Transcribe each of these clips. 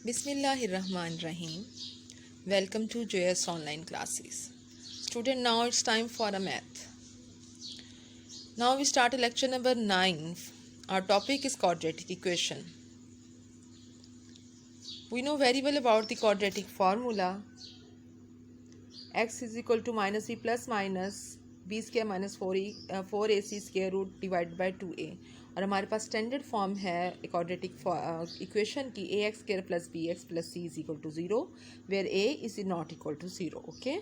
Bismillahirrahmanirrahim. Welcome to JS online classes. Student, now it's time for a math. Now we start lecture number 9. Our topic is quadratic equation. We know very well about the quadratic formula. X is equal to minus b plus minus b square minus 4ac square root divided by 2a. और हमारे पास standard form है quadratic equation की a x square plus b x plus c is equal to 0 where a is not equal to 0. Okay,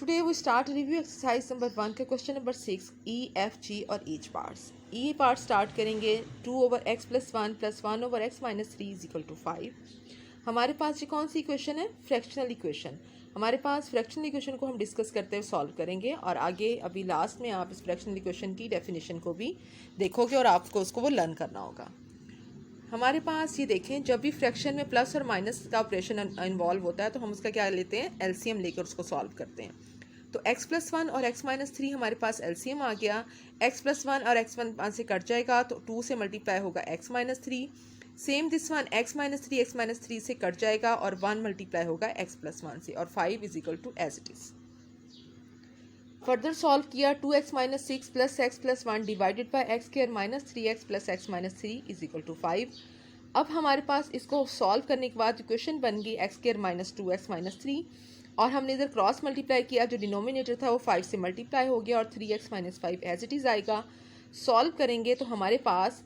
today we start review exercise number 1 का question number 6 e f g और each parts. E part start करेंगे 2 over x plus 1 over x minus 3 is equal to 5. हमारे पास ये कौन सी equation है? Fractional equation. हमारे पास fractional equation को हम डिस्कस करते हुए सॉल्व करेंगे और आगे अभी लास्ट में आप इस फ्रैक्शनल इक्वेशन की डेफिनेशन को भी देखोगे और आपको उसको वो लर्न करना होगा. हमारे पास ये देखें, जब भी फ्रैक्शन में प्लस और माइनस का ऑपरेशन इन्वॉल्व होता है तो हम उसका क्या लेते हैं? एलसीएम लेकर उसको सॉल्व करते हैं. तो x प्लस 1 और x माइनस 3 हमारे पास एलसीएम आ गया. x प्लस 1 और x 1 से कट जाएगा तो 2 से मल्टीप्लाई होगा x minus 3. Same this one x minus 3 से कट जाएगा और 1 मल्टीप्लाई होगा x प्लस 1 से और 5 is equal to as it is. Further solve किया 2x minus 6 plus x plus 1 divided by x square minus 3x plus x minus 3 is equal to 5. अब हमारे पास इसको सॉल्व करने के बाद इक्वेशन बन गई x square minus 2x minus 3 और हमने इधर क्रॉस मल्टीप्लाई किया, जो डिनोमिनेटर था वो 5 से मल्टीप्लाई हो गया और 3x minus 5 as it is आएगा. सॉल्व करेंगे तो हमारे पास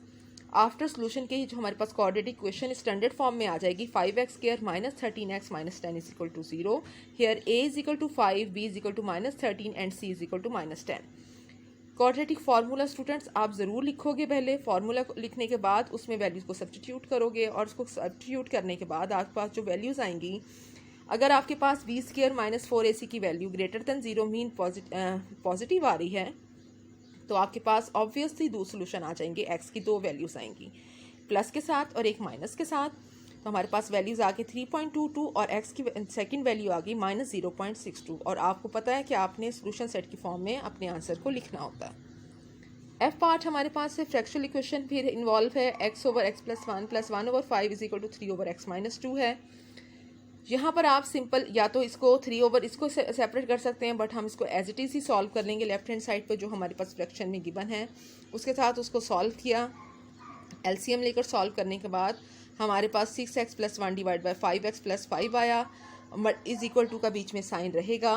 आफ्टर सोल्यूशन के ही जो हमारे पास क्वाड्रेटिक इक्वेशन स्टैंडर्ड फॉर्म में आ जाएगी 5x square minus 13x minus 10 is equal to 0. Here a is equal to 5, b is equal to minus 13 and c is equal to minus 10. Quadratic formula students आप ज़रूर लिखोगे. पहले formula लिखने के बाद उसमें वैल्यूज़ को सब्स्टिट्यूट करोगे और उसको सब्स्टिट्यूट करने के बाद आपके पास जो वैल्यूज़ आएंगी, अगर आपके पास b स्क्वायर माइनस 4ac की value greater than 0 mean positive आ रही है तो आपके पास ऑब्वियसली दो सोल्यूशन आ जाएंगे. x की दो वैल्यूज़ आएंगी, प्लस के साथ और एक माइनस के साथ. तो हमारे पास वैल्यूज़ आ गई 3.22 और x की सेकंड वैल्यू आ गई माइनस 0.62. और आपको पता है कि आपने सोल्यूशन सेट की फॉर्म में अपने आंसर को लिखना होता है. एफ पार्ट हमारे पास है फ्रैक्शनल इक्वेशन, फिर इन्वॉल्व है x over x plus 1 over 5 is equal to 3 over x minus 2 है. यहाँ पर आप सिंपल या तो इसको 3 ओवर इसको सेपरेट कर सकते हैं, बट हम इसको एज इट इज़ ही सॉल्व कर लेंगे. लेफ्ट हैंड साइड पर जो हमारे पास फ्रैक्शन में गिवन है उसके साथ उसको सॉल्व किया. एलसीएम लेकर सॉल्व करने के बाद हमारे पास 6x plus 1 divide by 5x plus 5 आया. इज इक्वल टू का बीच में साइन रहेगा,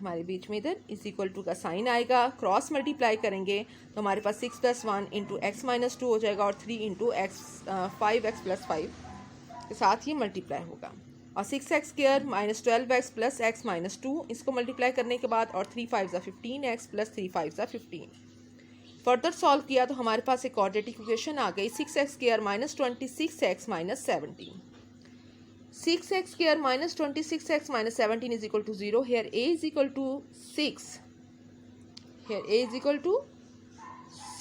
हमारे बीच में इधर इज इक्वल टू का साइन आएगा. क्रॉस मल्टीप्लाई करेंगे तो हमारे पास 6 प्लस 1 इंटू एक्स माइनस 2 हो जाएगा और 3 इंटू एक्स 5x प्लस 5 के साथ ये मल्टीप्लाई होगा. और 6x square minus 12x plus x minus 2 इसको मल्टीप्लाई करने के बाद और 3 5 15x प्लस 3 5 15. फर्दर सॉल्व किया तो हमारे पास एक क्वाड्रेटिक इक्वेशन आ गई 6x square minus 26x minus 17. 6x square minus 26x minus 17 is equal to 0. Here a is equal to 6, here a is equal to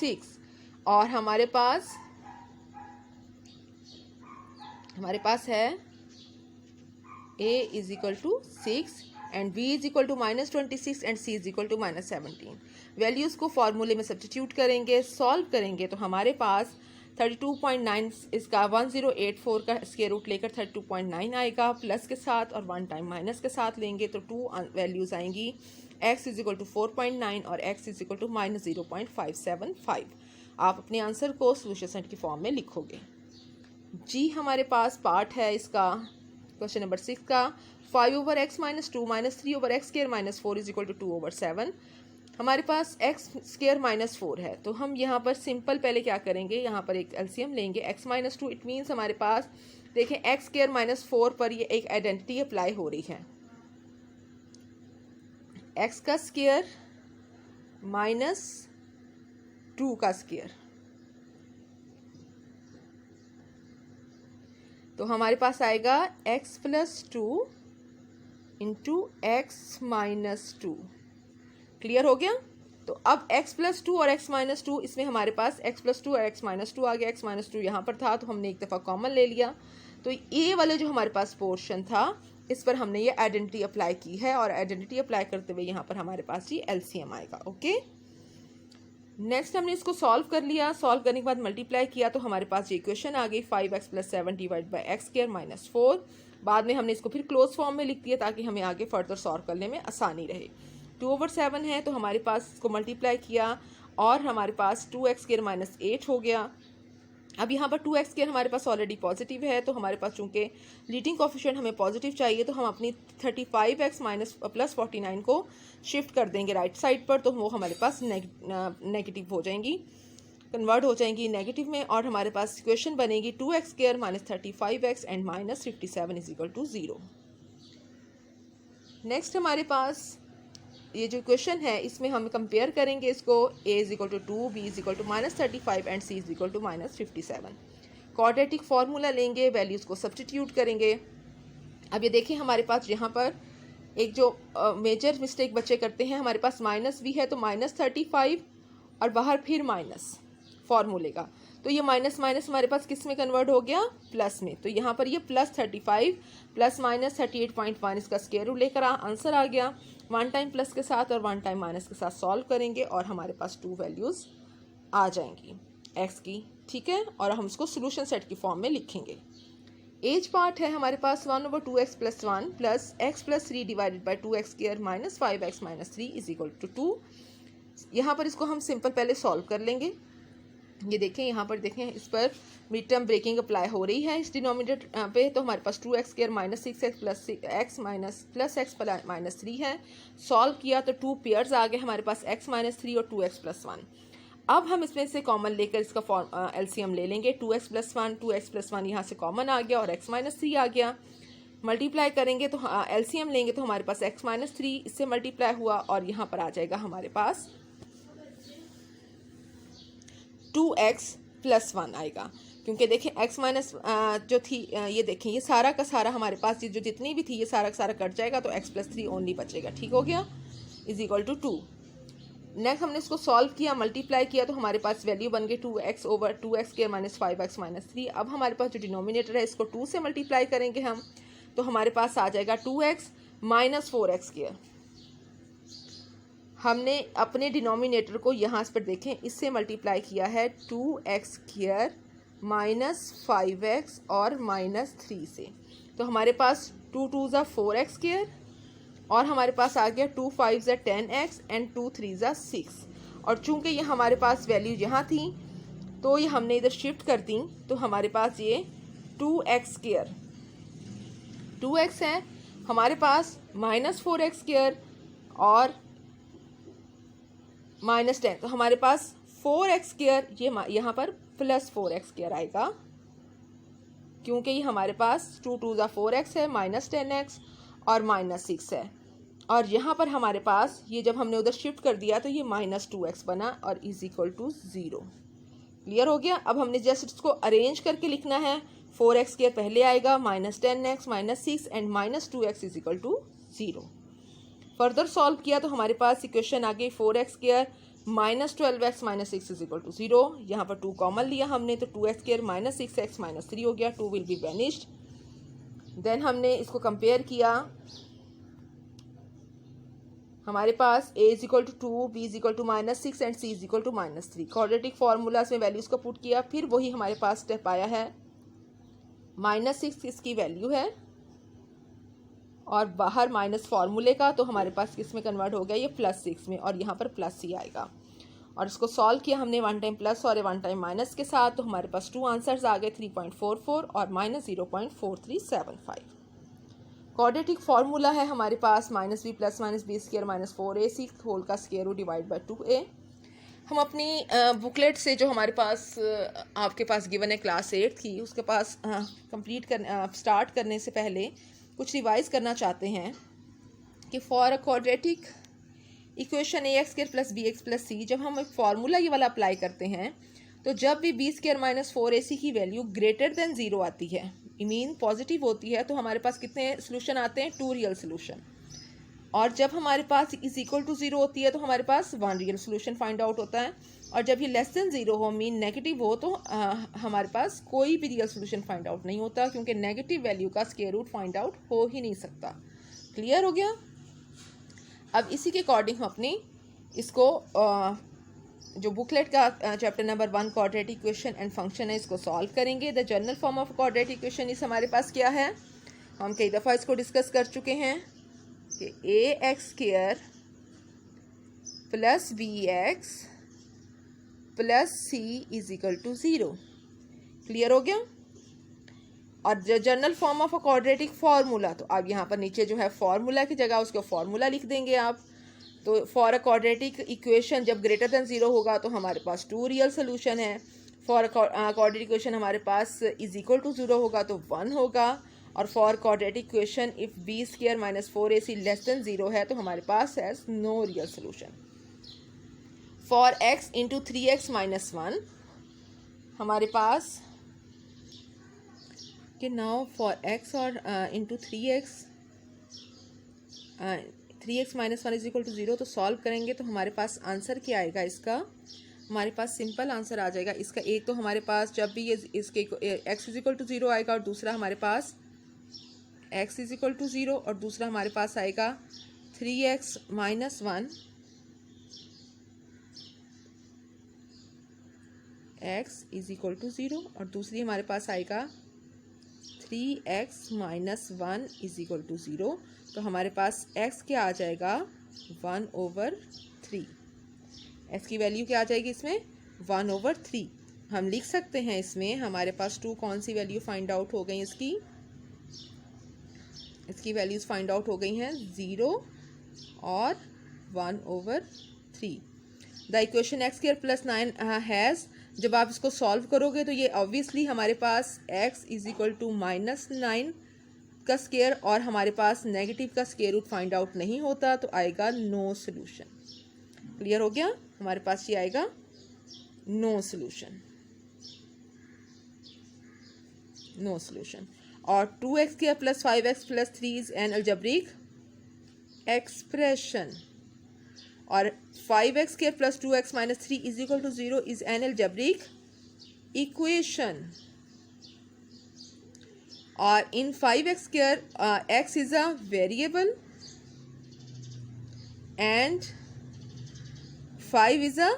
6 और हमारे पास है a is equal to 6 and b is equal to minus 26 and c is equal to minus 17. Values को फॉर्मूले में substitute करेंगे, solve करेंगे तो हमारे पास 32.9 इसका 1084 का स्क्वायर रूट लेकर 32.9 आएगा. प्लस के साथ और 1 टाइम माइनस के साथ लेंगे तो 2 वैल्यूज़ आएंगी. x इज इक्वल टू 4.9 और x is equal to minus 0.575. आप अपने आंसर को सोल्यूशन सेट की फॉर्म में लिखोगे. जी हमारे पास पार्ट है इसका क्वेश्चन नंबर 6 का 5 over x minus 2 minus 3 over x square minus 4 is equal to 2 over 7. हमारे पास एक्स स्क्वायर माइनस 4 है तो हम यहाँ पर सिंपल पहले क्या करेंगे, यहाँ पर एक एलसीएम लेंगे. x माइनस 2 इट मीन्स हमारे पास देखें एक्स स्क्वायर माइनस 4 पर ये एक आइडेंटिटी अप्लाई हो रही है. x का स्क्वायर माइनस 2 का स्क्वायर, तो हमारे पास आएगा x plus 2 into x minus 2. Clear हो गया. तो अब x प्लस 2 और x माइनस 2 इसमें हमारे पास x प्लस 2 और x माइनस 2 आ गया. x माइनस 2 यहाँ पर था तो हमने एक दफ़ा कॉमन ले लिया. तो ये वाले जो हमारे पास पोर्शन था इस पर हमने ये आइडेंटिटी अप्लाई की है और आइडेंटिटी अप्लाई करते हुए यहाँ पर हमारे पास ये एलसीएम आएगा. ओके, नेक्स्ट हमने इसको सॉल्व कर लिया, सॉल्व करने के बाद मल्टीप्लाई किया तो हमारे पास ये इक्वेशन आ गई 5x + 7 divide by x square minus 4। बाद में हमने इसको फिर क्लोज फॉर्म में लिख दिया ताकि हमें आगे फर्दर सॉल्व करने में आसानी रहे। 2/7 है तो हमारे पास इसको मल्टीप्लाई किया और हमारे पास 2x स्क्वायर माइनस 8 हो गया। अब यहाँ पर 2x स्क्वायर हमारे पास ऑलरेडी पॉजिटिव है तो हमारे पास चूँकि लीडिंग कोफिशिएंट हमें पॉजिटिव चाहिए तो हम अपनी 35x माइनस प्लस 49 को शिफ्ट कर देंगे राइट साइड पर, तो वो हमारे पास नेगेटिव हो जाएंगी, कन्वर्ट हो जाएंगी नेगेटिव में, और हमारे पास इक्वेशन बनेगी 2x square minus 35x and minus 57 is equal to 0। Next हमारे पास ये जो इक्वेशन है इसमें हम कंपेयर करेंगे इसको a is equal to 2, b is equal to minus 35 and c is equal to minus 57। Quadratic formula लेंगे, वैल्यूज़ को सब्स्टिट्यूट करेंगे। अब ये देखिए हमारे पास यहाँ पर एक जो मेजर मिस्टेक बच्चे करते हैं, हमारे पास माइनस भी है तो माइनस 35 और बाहर फिर माइनस फार्मूले का, तो ये माइनस माइनस हमारे पास किस में कन्वर्ट हो गया, प्लस में। तो यहाँ पर ये प्लस 35 प्लस माइनस 38.1 इसका स्क्वायर रूट लेकर आंसर आ गया। 1 टाइम प्लस के साथ और 1 टाइम माइनस के साथ सॉल्व करेंगे और हमारे पास 2 वैल्यूज़ आ जाएंगी एक्स की, ठीक है, और हम इसको सोल्यूशन सेट की फॉर्म में लिखेंगे। एज पार्ट है हमारे पास 1/2x + 1 plus x + 3 divided by 2x square minus 5x minus 3 is equal to 2। यहाँ पर इसको हम सिंपल पहले सॉल्व कर लेंगे। ये देखें यहाँ पर देखें इस पर मिड टर्म ब्रेकिंग अप्लाई हो रही है इस डिनोमिनेटर पे, तो हमारे पास 2x square minus 6x plus x plus x minus 3 है। सॉल्व किया तो 2 पेयर्स आ गए हमारे पास x माइनस 3 और 2x + 1। अब हम इसमें से कॉमन लेकर इसका एलसीएम ले लेंगे। 2x + 1 2x + 1 यहाँ से कॉमन आ गया और x माइनस 3 आ गया। मल्टीप्लाई करेंगे तो एलसीएम लेंगे तो हमारे पास x माइनस 3 इससे मल्टीप्लाई हुआ और यहाँ पर आ जाएगा हमारे पास 2x + 1 आएगा, क्योंकि देखें x माइनस जो थी ये देखें ये सारा का सारा हमारे पास ये जो जितनी भी थी ये सारा का सारा कट जाएगा तो x + 3 ओनली बचेगा, ठीक हो गया, इज इक्वल टू 2। नेक्स्ट हमने इसको सॉल्व किया, मल्टीप्लाई किया तो हमारे पास वैल्यू बन गई 2x/2x square minus 5x minus 3। अब हमारे पास जो डिनोमिनेटर है इसको 2 से मल्टीप्लाई करेंगे हम तो हमारे पास आ जाएगा 2x माइनस 4x स्क्वायर। हमने अपने डिनोमिनेटर को यहाँ पर देखें इससे मल्टीप्लाई किया है 2x स्क्वायर माइनस 5x और माइनस 3 से, तो हमारे पास 2 2 ज़ा 4x स्क्वायर और हमारे पास आ गया 2 5 ज़ा 10x एंड 2 3 ज़ा 6। और चूंकि ये हमारे पास वैल्यू यहाँ थी तो ये हमने इधर शिफ्ट कर दी तो हमारे पास ये 2x स्क्वायर 2x है, हमारे पास माइनस 4x स्क्वायर और माइनस 10, तो हमारे पास 4x स्क्वायर ये यहाँ पर प्लस 4x स्क्वायर आएगा, क्योंकि ये हमारे पास 2 2 ज़ा 4x है माइनस 10x और माइनस 6 है, और यहाँ पर हमारे पास ये जब हमने उधर शिफ्ट कर दिया तो ये माइनस 2x बना और इज इक्वल टू 0। क्लियर हो गया। अब हमने जस्ट इसको अरेंज करके लिखना है, 4x स्क्वायर पहले आएगा minus 10x minus 6 and minus 2x is equal to 0। Further solve किया तो हमारे पास इक्वेशन आ गई 4x square minus 12x minus 6 is equal to 0। यहाँ पर 2 कॉमन लिया हमने तो 2x square minus 6x minus 3 हो गया, 2 विल बी वेनिश्ड। देन हमने इसको कंपेयर किया, हमारे पास a is equal to 2 b is equal to minus 6 and c is equal to minus 3। Quadratic formulas में वैल्यूज को पुट किया, फिर वही हमारे पास स्टेप आया है माइनस 6 इसकी वैल्यू है और बाहर माइनस फार्मूले का, तो हमारे पास किस में कन्वर्ट हो गया ये प्लस 6 में और यहाँ पर प्लस ही आएगा। और इसको सॉल्व किया हमने 1 टाइम प्लस और 1 टाइम माइनस के साथ, तो हमारे पास 2 आंसर्स आ गए 3.44 और माइनस 0.4375। क्वाड्रेटिक फार्मूला है हमारे पास minus b plus minus b square minus 4ac whole का square root divide by 2a। हम अपनी बुकलेट से जो हमारे पास आपके पास गिवन है क्लास 8 की, उसके पास स्टार्ट करने से पहले कुछ रिवाइज करना चाहते हैं कि for a quadratic equation ax square plus bx plus c, जब हम एक फार्मूला ये वाला अप्लाई करते हैं तो जब भी b स्क्वायर माइनस 4ac की वैल्यू ग्रेटर देन 0 आती है, मीन पॉजिटिव होती है, तो हमारे पास कितने सोल्यूशन आते हैं, 2 रियल सोल्यूशन। और जब हमारे पास इज इक्वल टू 0 होती है तो हमारे पास 1 रियल सोल्यूशन फाइंड आउट होता है, और जब ये लेस देन 0 हो मीन नेगेटिव हो तो हमारे पास कोई भी रियल सोल्यूशन फाइंड आउट नहीं होता, क्योंकि नेगेटिव वैल्यू का स्क्वायर रूट फाइंड आउट हो ही नहीं सकता। क्लियर हो गया। अब इसी के अकॉर्डिंग हम अपनी इसको जो बुकलेट का chapter number 1 quadratic equation and function है, इसको सॉल्व करेंगे। The general form of quadratic equation इस हमारे पास क्या है, हम कई दफ़ा इसको डिस्कस कर चुके हैं कि ax² plus bx plus c is equal to 0। Clear हो गया। और general form of a quadratic formula, तो अब यहाँ पर नीचे जो है फार्मूला की जगह उसको फार्मूला लिख देंगे आप। तो फॉर अ क्वाड्रेटिक इक्वेशन जब ग्रेटर देन 0 होगा तो हमारे पास 2 रियल सोल्यूशन है। फॉर क्वाड्रेटिक इक्वेशन हमारे पास इज इक्वल टू 0 होगा तो 1 होगा। और for quadratic equation if b² minus 4ac less than 0 है तो हमारे पास has no real solution. For x into 3x minus 1 हमारे पास कि नाउ फॉर x और into 3x minus 1 is equal to 0 तो सॉल्व करेंगे तो हमारे पास आंसर क्या आएगा इसका, हमारे पास सिंपल आंसर आ जाएगा इसका। एक तो हमारे पास जब भी ये इसके x इज इक्वल टू 0 आएगा और दूसरा हमारे पास x इज इक्वल टू 0 और दूसरा हमारे पास आएगा 3x minus 1 x is equal to 0 और दूसरी हमारे पास आएगा 3x minus 1 is equal to 0। तो हमारे पास x क्या आ जाएगा 1/3। x की वैल्यू क्या आ जाएगी इसमें 1/3। हम लिख सकते हैं इसमें हमारे पास 2 कौन सी वैल्यू फाइंड आउट हो गई, इसकी वैल्यूज़ फाइंड आउट हो गई हैं 0 और 1/3। The equation x² plus 9 has, जब आप इसको सॉल्व करोगे तो ये ऑब्वियसली हमारे पास x इज इक्वल टू -9 का स्क्वायर और हमारे पास नेगेटिव का स्क्वायर रूट फाइंड आउट नहीं होता तो आएगा नो सोल्यूशन। क्लियर हो गया, हमारे पास ये आएगा नो सोल्यूशन, नो सोल्यूशन। और 2x² plus 5x plus 3 is an algebraic expression और 5x² plus 2x minus 3 is equal to 0 is an algebraic equation. और इन 5x² x is a variable and 5 is a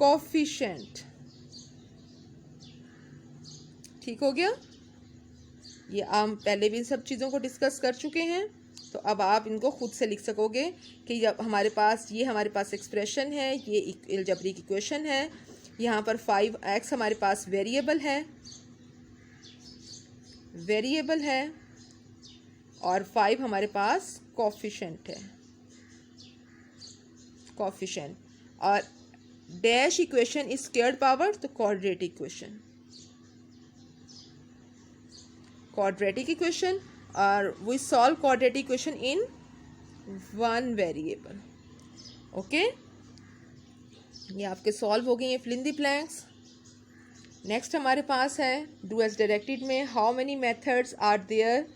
coefficient। ठीक हो गया, ये हम पहले भी इन सब चीज़ों को डिस्कस कर चुके हैं तो अब आप इनको खुद से लिख सकोगे कि जब हमारे पास एक्सप्रेशन है, ये अलजेब्रिक इक्वेशन है, यहाँ पर 5x हमारे पास वेरिएबल है और 5 हमारे पास कोफिशिएंट है, और dash equation is squared power तो क्वाड्रेटिक इक्वेशन और we solve quadratic equation in 1 variable. Okay, ये आपके सॉल्व हो गए हैं fill in the blanks. Next हमारे पास है डू एज डायरेक्टेड में how many methods are there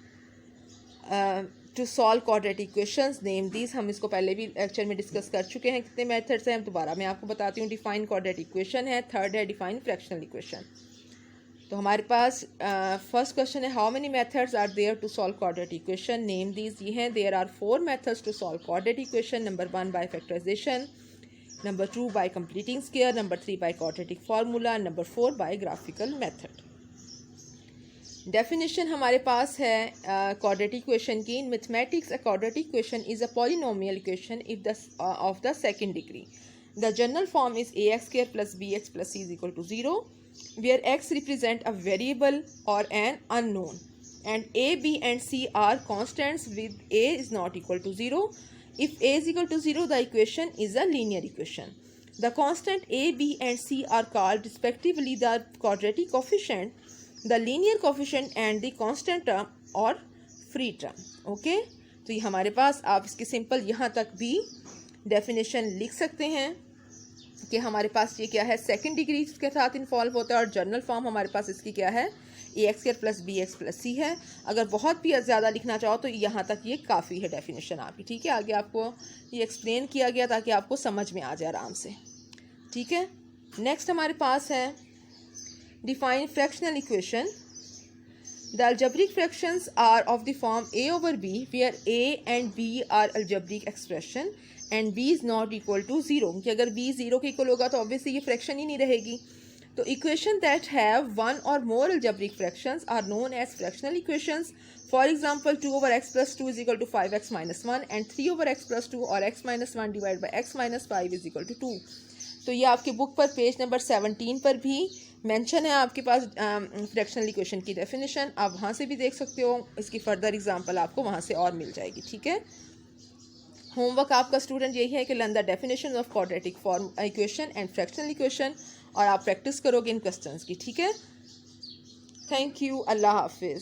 to solve quadratic equations, name these. हम इसको पहले भी लेक्चर में डिस्कस कर चुके हैं कितने मेथड्स हैं, दोबारा मैं आपको बताती हूँ। डिफाइन क्वाड्रेटिक इक्वेशन है, थर्ड है डिफाइन फ्रैक्शनल इक्वेशन। तो हमारे पास फर्स्ट क्वेश्चन है how many methods are there to solve quadratic equation, name these. ये हैं there are 4 methods to solve quadratic equation. Number 1 by factorization, number 2 by completing square, number 3 by quadratic formula, number 4 by graphical method. Definition हमारे पास है quadratic equation की। In mathematics a quadratic equation is a polynomial equation if the of the second degree. The general form is ax² plus bx plus c is equal to 0 where x represent a variable or an unknown and a, b and c are constants with a is not equal to 0. If a is equal to 0, the equation is a linear equation. The constant a, b and c are called respectively the quadratic coefficient, the linear coefficient and the constant term or free term. Okay, तो ये हमारे पास आप इसकी simple यहाँ तक भी definition लिख सकते हैं कि हमारे पास ये क्या है, सेकंड डिग्री के साथ इन्वॉल्व होता है और जनरल फॉर्म हमारे पास इसकी क्या है, ax² plus bx plus c है। अगर बहुत भी ज़्यादा लिखना चाहो तो यहाँ तक ये काफ़ी है डेफिनेशन आपकी। ठीक है, आगे आपको ये एक्सप्लेन किया गया ताकि आपको समझ में आ जाए आराम से। ठीक है, नेक्स्ट हमारे पास है define fractional equation. The algebraic fractions are of the form a over b where a and b are algebraic expression and v is not equal to zero, कि अगर v ज़ीरो के इक्वल होगा तो obviously ये fraction ही नहीं रहेगी। तो equation that have one or more algebraic fractions are known as fractional equations. For example 2/x + 2 is equal to 5x - 1 and 3/x + 2 और x - 1 divide by x - 5 is equal to 2। तो ये आपके book पर page number 17 पर भी mention है आपके पास fractional equation की डेफिनेशन, आप वहाँ से भी देख सकते हो। इसकी फर्दर एग्जांपल आपको वहाँ से और मिल जाएगी, ठीक है। होमवर्क आपका स्टूडेंट यही है कि learn the definition of quadratic form equation and fractional equation, और आप प्रैक्टिस करोगे इन क्वेश्चंस की, ठीक है। थैंक यू, अल्लाह हाफिज़।